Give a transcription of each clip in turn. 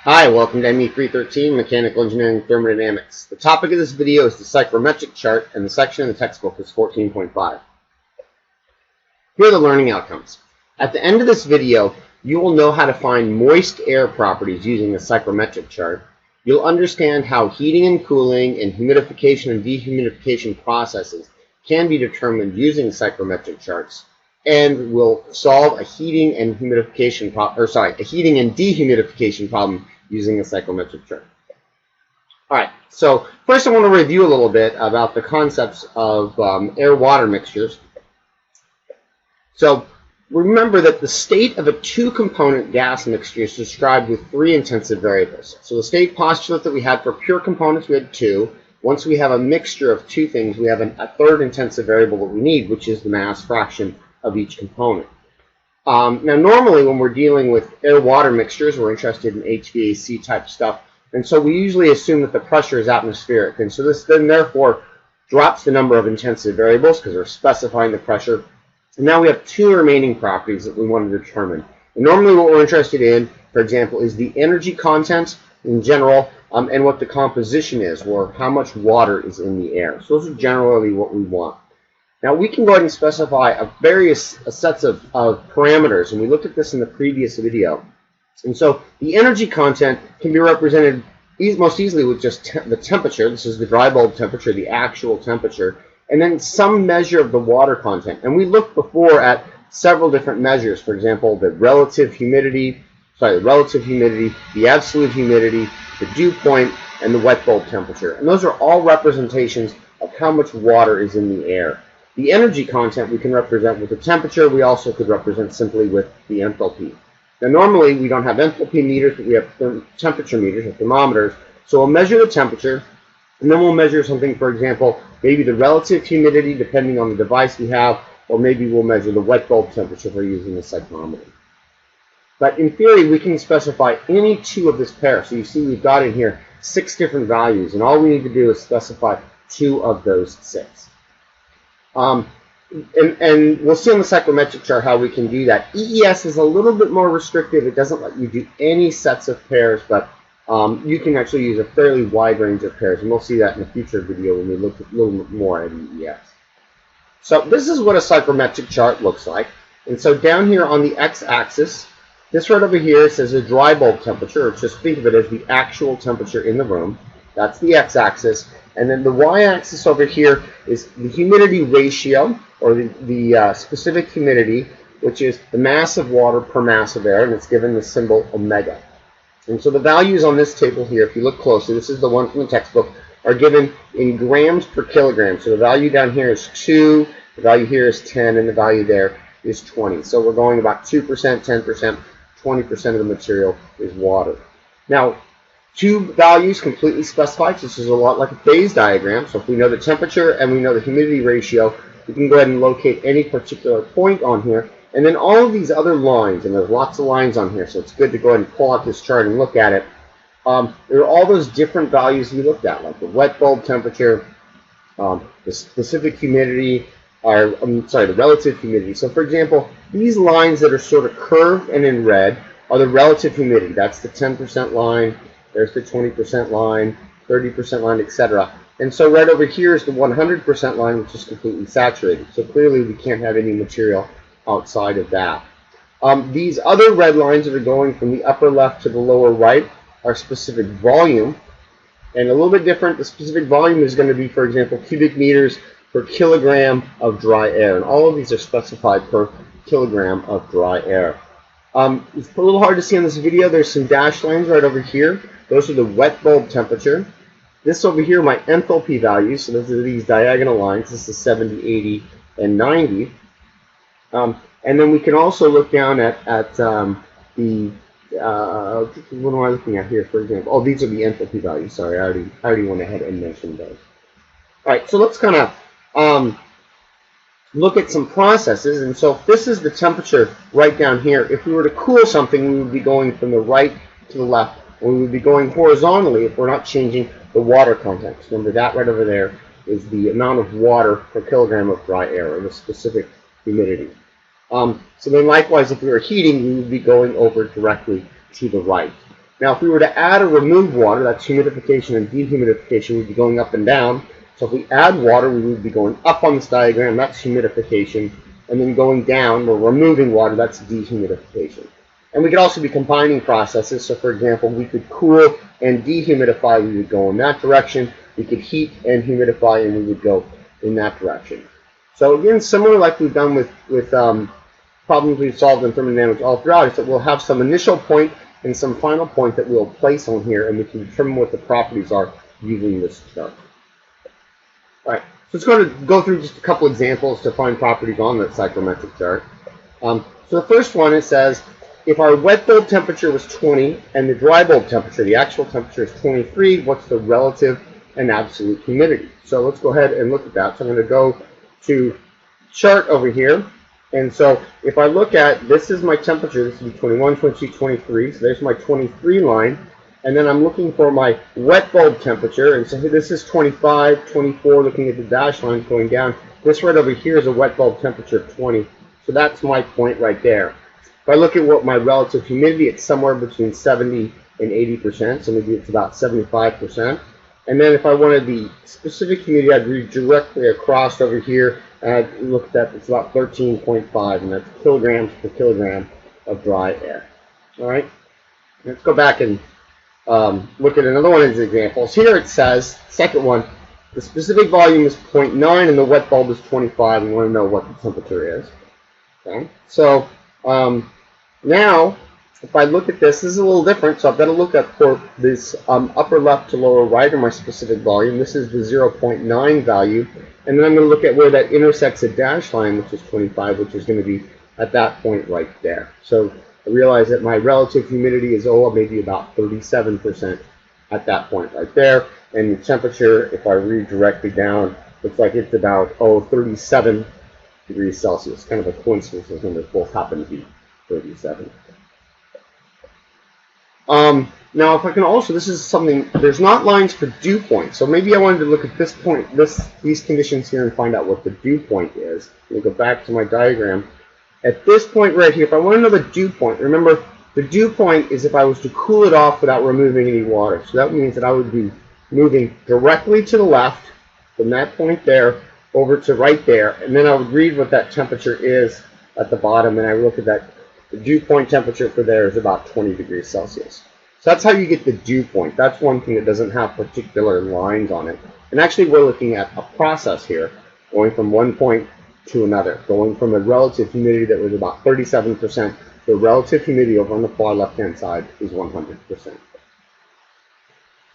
Hi, welcome to me313 Mechanical Engineering Thermodynamics. The topic of this video is the psychrometric chart, and the section in the textbook is 14.5. Here are the learning outcomes. At the end of this video, you will know how to find moist air properties using the psychrometric chart. You'll understand how heating and cooling and humidification and dehumidification processes can be determined using psychrometric charts, and we'll solve a heating and dehumidification problem using a psychrometric chart. Alright, so first I want to review a little bit about the concepts of air-water mixtures. So remember that the state of a two-component gas mixture is described with three intensive variables. So the state postulate that we had for pure components, we had two. Once we have a mixture of two things, we have a third intensive variable that we need, which is the mass fraction of each component. Now normally when we're dealing with air-water mixtures, we're interested in HVAC type stuff, and so we usually assume that the pressure is atmospheric, and so this then therefore drops the number of intensive variables because we're specifying the pressure. And now we have two remaining properties that we want to determine. And normally what we're interested in, for example, is the energy content in general, and what the composition is, or how much water is in the air. So those are generally what we want. Now we can go ahead and specify various sets of parameters, and we looked at this in the previous video. And so the energy content can be represented most easily with just the temperature. This is the dry bulb temperature, the actual temperature, and then some measure of the water content. And we looked before at several different measures. For example, the relative humidity, the absolute humidity, the dew point, and the wet bulb temperature. And those are all representations of how much water is in the air. The energy content we can represent with the temperature. We also could represent simply with the enthalpy. Now normally we don't have enthalpy meters, but we have temperature meters or thermometers. So we'll measure the temperature, and then we'll measure something, for example, maybe the relative humidity depending on the device we have, or maybe we'll measure the wet bulb temperature if we're using the psychrometer. But in theory we can specify any two of this pair. So you see we've got in here 6 different values, and all we need to do is specify 2 of those 6. And we'll see on the psychrometric chart how we can do that. EES is a little bit more restrictive. It doesn't let you do any sets of pairs, but you can actually use a fairly wide range of pairs, and we'll see that in a future video when we look a little bit more at EES. So this is what a psychrometric chart looks like. And so down here on the x-axis, this right over here says a dry bulb temperature, or just think of it as the actual temperature in the room. That's the x-axis. And then the y-axis over here is the humidity ratio, or the specific humidity, which is the mass of water per mass of air, and it's given the symbol omega. And so the values on this table here, if you look closely, this is the one from the textbook, are given in grams per kilogram. So the value down here is 2, the value here is 10, and the value there is 20. So we're going about 2%, 10%, 20% of the material is water. Now, 2 values completely specified. So this is a lot like a phase diagram. So if we know the temperature and we know the humidity ratio, we can go ahead and locate any particular point on here. And then all of these other lines, and there's lots of lines on here, so it's good to go ahead and pull out this chart and look at it. There are all those different values we looked at, like the wet bulb temperature, the specific humidity, the relative humidity. So for example, these lines that are sort of curved and in red are the relative humidity. That's the 10% line. There's the 20% line, 30% line, etc. And so right over here is the 100% line, which is completely saturated. So clearly we can't have any material outside of that. These other red lines that are going from the upper left to the lower right are specific volume. And a little bit different, the specific volume is going to be, for example, cubic meters per kilogram of dry air. And all of these are specified per kilogram of dry air. It's a little hard to see on this video. There's some dashed lines right over here. Those are the wet bulb temperature. This over here, my enthalpy values. So those are these diagonal lines. This is 70, 80, and 90. And then we can also look down at what am I looking at here, for example? Oh, these are the enthalpy values. Sorry, I already went ahead and mentioned those. All right, so let's kind of look at some processes. And so if this is the temperature right down here, if we were to cool something, we would be going from the right to the left. We would be going horizontally if we're not changing the water content. Remember that right over there is the amount of water per kilogram of dry air, or the specific humidity. So then likewise, if we were heating, we would be going over directly to the right. Now, if we were to add or remove water, that's humidification and dehumidification, would be going up and down. So if we add water, we would be going up on this diagram, that's humidification, and then going down, we're removing water, that's dehumidification. And we could also be combining processes. So for example, we could cool and dehumidify, we would go in that direction. We could heat and humidify, and we would go in that direction. So again, similar like we've done with problems we've solved in thermodynamics all throughout, is that we'll have some initial point and some final point that we'll place on here, and we can determine what the properties are using this chart. All right, so let's go through just a couple examples to find properties on that psychrometric chart. So the first one, it says, if our wet bulb temperature was 20 and the dry bulb temperature, the actual temperature, is 23, what's the relative and absolute humidity? So let's go ahead and look at that. So I'm going to go to chart over here. And so if I look at, this is my temperature, this would be 21, 22, 23. So there's my 23 line. And then I'm looking for my wet bulb temperature. And so this is 25, 24, looking at the dash lines going down. This right over here is a wet bulb temperature of 20. So that's my point right there. If I look at what my relative humidity, it's somewhere between 70 and 80%. So maybe it's about 75%. And then if I wanted the specific humidity, I'd read directly across over here. And I'd look at that, it's about 13.5, and that's kilograms per kilogram of dry air. All right? Let's go back and look at another one of these examples. Here it says, second one, the specific volume is 0.9 and the wet bulb is 25. We want to know what the temperature is. Okay? So now, if I look at this, this is a little different. So I've got to look at for this upper left to lower right of my specific volume. This is the 0.9 value. And then I'm going to look at where that intersects a dash line, which is 25, which is going to be at that point right there. So I realize that my relative humidity is, maybe about 37% at that point right there. And the temperature, if I read directly down, looks like it's about, 37 degrees Celsius. Kind of a coincidence, those numbers both happen to be 37. Now, if I can also, this is something, there's not lines for dew point. So maybe I wanted to look at this point, these conditions here, and find out what the dew point is. Let me go back to my diagram. At this point right here, if I want to know the dew point, remember, the dew point is if I was to cool it off without removing any water. So that means that I would be moving directly to the left from that point there over to right there, and then I would read what that temperature is at the bottom, and I look at that. The dew point temperature for there is about 20 degrees Celsius. So that's how you get the dew point. That's one thing that doesn't have particular lines on it. And actually, we're looking at a process here, going from one point to another, going from a relative humidity that was about 37% to a relative humidity over on the far left-hand side is 100%. So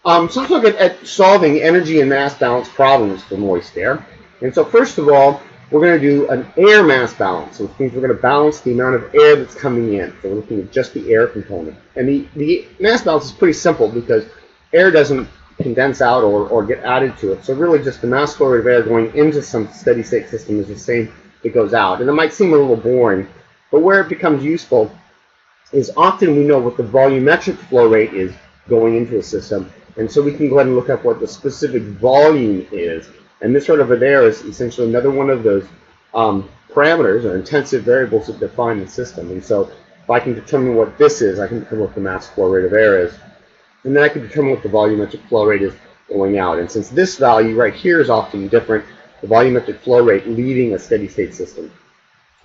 let's look at solving energy and mass balance problems for moist air. And so first of all, we're going to do an air mass balance, which means we're going to balance the amount of air that's coming in. So we're looking at just the air component. And the mass balance is pretty simple because air doesn't condense out or get added to it. So really just the mass flow rate of air going into some steady state system is the same that goes out. And it might seem a little boring, but where it becomes useful is often we know what the volumetric flow rate is going into a system. And so we can go ahead and look up what the specific volume is. And this right over there is essentially another one of those parameters or intensive variables that define the system. And so if I can determine what this is, I can determine what the mass flow rate of air is. And then I can determine what the volumetric flow rate is going out. And since this value right here is often different, the volumetric flow rate leaving a steady state system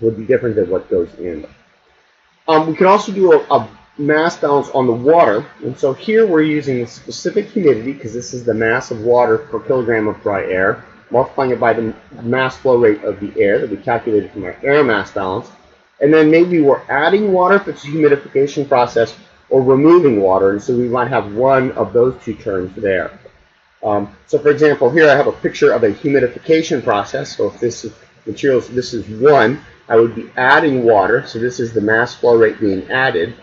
would be different than what goes in. We can also do a mass balance on the water. And so here we're using a specific humidity, because this is the mass of water per kilogram of dry air, multiplying it by the mass flow rate of the air that we calculated from our air mass balance. And then maybe we're adding water if it's a humidification process, or removing water, and so we might have one of those two terms there. So for example, here I have a picture of a humidification process. So if this is materials, this is 1, I would be adding water. So this is the mass flow rate being added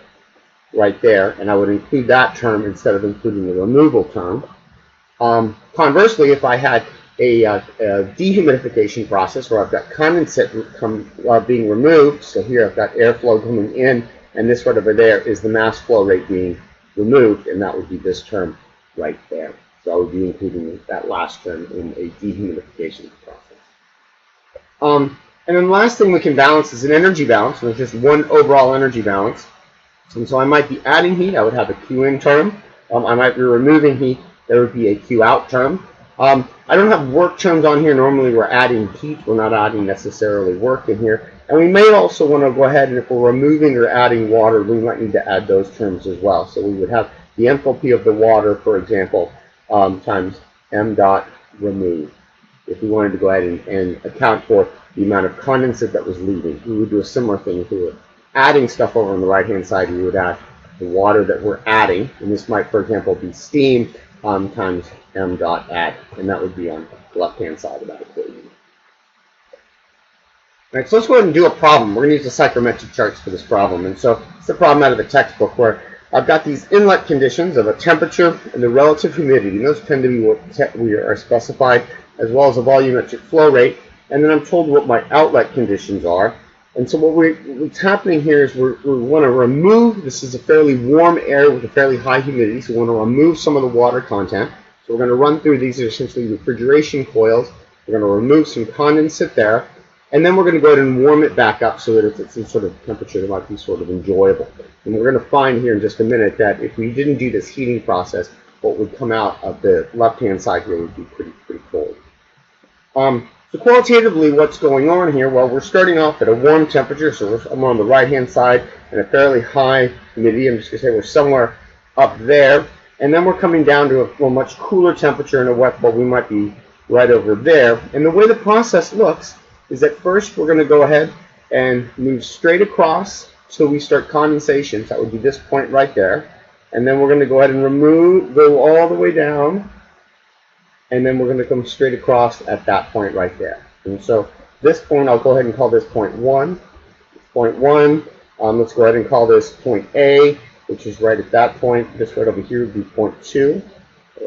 right there, and I would include that term instead of including the removal term. Conversely, if I had a dehumidification process where I've got condensate being removed, so here I've got airflow coming in, and this right over there is the mass flow rate being removed, and that would be this term right there. So I would be including that last term in a dehumidification process. And then the last thing we can balance is an energy balance, and it's just one overall energy balance. And so I might be adding heat, I would have a Q in term. I might be removing heat, there would be a Q out term. I don't have work terms on here. Normally we're adding heat, we're not adding necessarily work in here. And we may also want to go ahead and if we're removing or adding water, we might need to add those terms as well. So we would have the enthalpy of the water, for example, times m dot remove. If we wanted to go ahead and account for the amount of condensate that was leaving, we would do a similar thing. If we were adding stuff over on the right-hand side, we would add the water that we're adding. And this might, for example, be steam times m dot add. And that would be on the left-hand side of that equation. All right, so let's go ahead and do a problem. We're going to use the psychrometric charts for this problem. And so it's a problem out of the textbook where I've got these inlet conditions of a temperature and the relative humidity. And those tend to be what we are specified, as well as a volumetric flow rate. And then I'm told what my outlet conditions are. And so what's happening here is we want to remove, this is a fairly warm air with a fairly high humidity, so we want to remove some of the water content. So we're going to run through these are essentially refrigeration coils. We're going to remove some condensate there. And then we're going to go ahead and warm it back up so that it's at some sort of temperature that might be sort of enjoyable. And we're going to find here in just a minute that if we didn't do this heating process, what would come out of the left-hand side here would be pretty cold. So qualitatively, what's going on here? Well, we're starting off at a warm temperature, so I'm on the right-hand side, and a fairly high humidity. I'm just going to say we're somewhere up there. And then we're coming down to a much cooler temperature and a wet bulb. We might be right over there. And the way the process looks is that first we're going to go ahead and move straight across till we start condensation. So that would be this point right there. And then we're going to go ahead and go all the way down. And then we're going to come straight across at that point right there. And so this point, I'll go ahead and call this point 1. Point 1. Let's go ahead and call this point A, which is right at that point. This right over here would be point 2,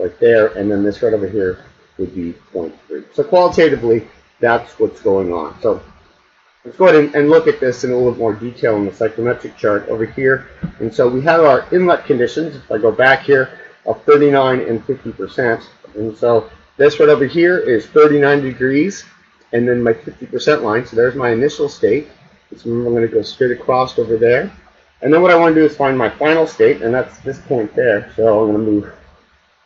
right there. And then this right over here would be point 3. So qualitatively, that's what's going on. So let's go ahead and look at this in a little bit more detail in the psychrometric chart over here. And so we have our inlet conditions. If I go back here, of 39 and 50%. And so this right over here is 39 degrees, and then my 50% line. So there's my initial state. So I'm going to go straight across over there. And then what I want to do is find my final state, and that's this point there. So I'm going to move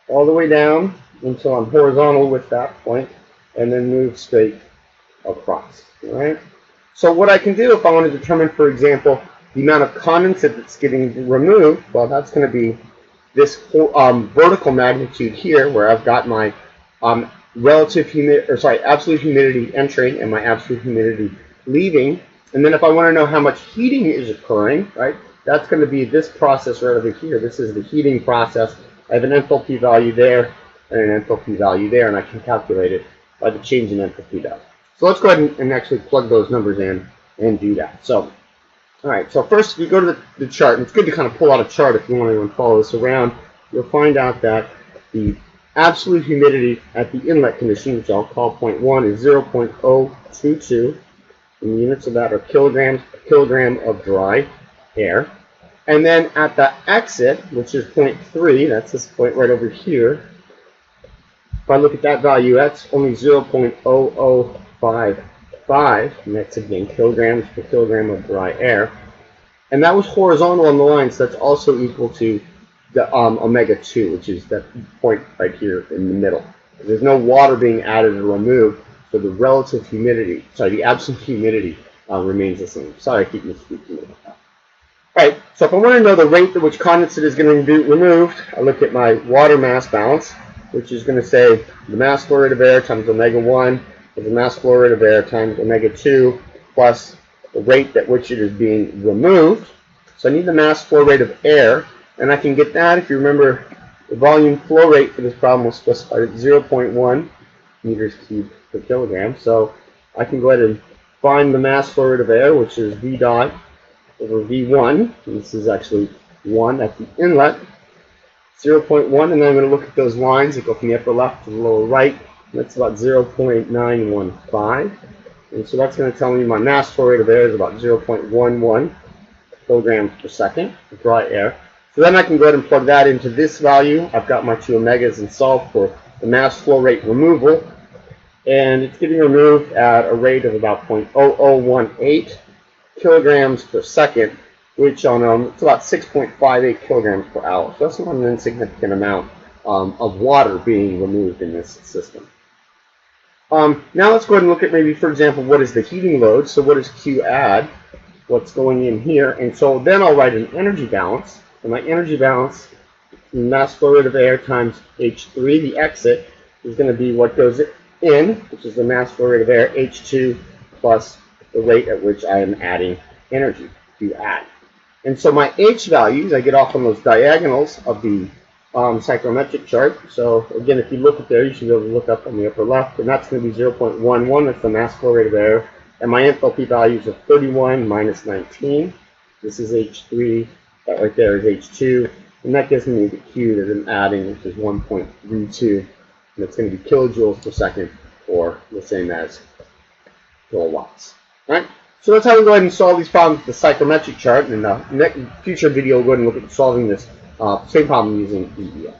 all the way down until I'm horizontal with that point, and then move straight across. All right. So what I can do if I want to determine, for example, the amount of condensate that's getting removed, well, that's going to be this vertical magnitude here, where I've got my absolute humidity entering and my absolute humidity leaving. And then if I want to know how much heating is occurring, right, that's going to be this process right over here. This is the heating process. I have an enthalpy value there and an enthalpy value there, and I can calculate it by the change in enthalpy value. So let's go ahead and actually plug those numbers in and do that. So, all right, so first if you go to the chart, and it's good to kind of pull out a chart if you want to follow this around, you'll find out that the absolute humidity at the inlet condition, which I'll call point 1, is 0.022. And the units of that are kilograms per kilogram of dry air. And then at the exit, which is point 3, that's this point right over here, if I look at that value, that's only 0.0055, and that's again kilograms per kilogram of dry air. And that was horizontal on the line, so that's also equal to the omega 2, which is that point right here in the middle. There's no water being added or removed, so the relative humidity, the absolute humidity remains the same. Sorry, I keep misspeaking about that. All right, so if I want to know the rate at which condensate is going to be removed, I look at my water mass balance, which is going to say the mass flow rate of air times omega 1 is the mass flow rate of air times omega 2 plus the rate at which it is being removed. So I need the mass flow rate of air, and I can get that if you remember the volume flow rate for this problem was specified at 0.1 meters cubed per kilogram. So I can go ahead and find the mass flow rate of air, which is V dot over V1. And this is actually 1 at the inlet, 0.1, and then I'm going to look at those lines that go from the upper left to the lower right. That's about 0.915. And so that's going to tell me my mass flow rate of air is about 0.11 kilograms per second of dry air. So then I can go ahead and plug that into this value. I've got my two omegas and solve for the mass flow rate removal. And it's getting removed at a rate of about 0.0018 kilograms per second. which on it's about 6.58 kilograms per hour. So that's not an insignificant amount of water being removed in this system. Now let's go ahead and look at maybe, for example, what is the heating load? So what does Q add? What's going in here? And so then I'll write an energy balance. And my energy balance, mass flow rate of air times H3, the exit, is going to be what goes in, which is the mass flow rate of air, H2 plus the rate at which I am adding energy to add. And so my H values, I get off on those diagonals of the psychrometric chart. So again, if you look at there, you should be able to look up on the upper left, and that's going to be 0.11. That's the mass flow rate of air. And my enthalpy values are 31 minus 19. This is H3. That right there is H2. And that gives me the Q that I'm adding, which is 1.32. And it's going to be kilojoules per second, or the same as kilowatts. Right? So that's how we go ahead and solve these problems with the psychrometric chart. And in the future video, we'll go ahead and look at solving this same problem using EES.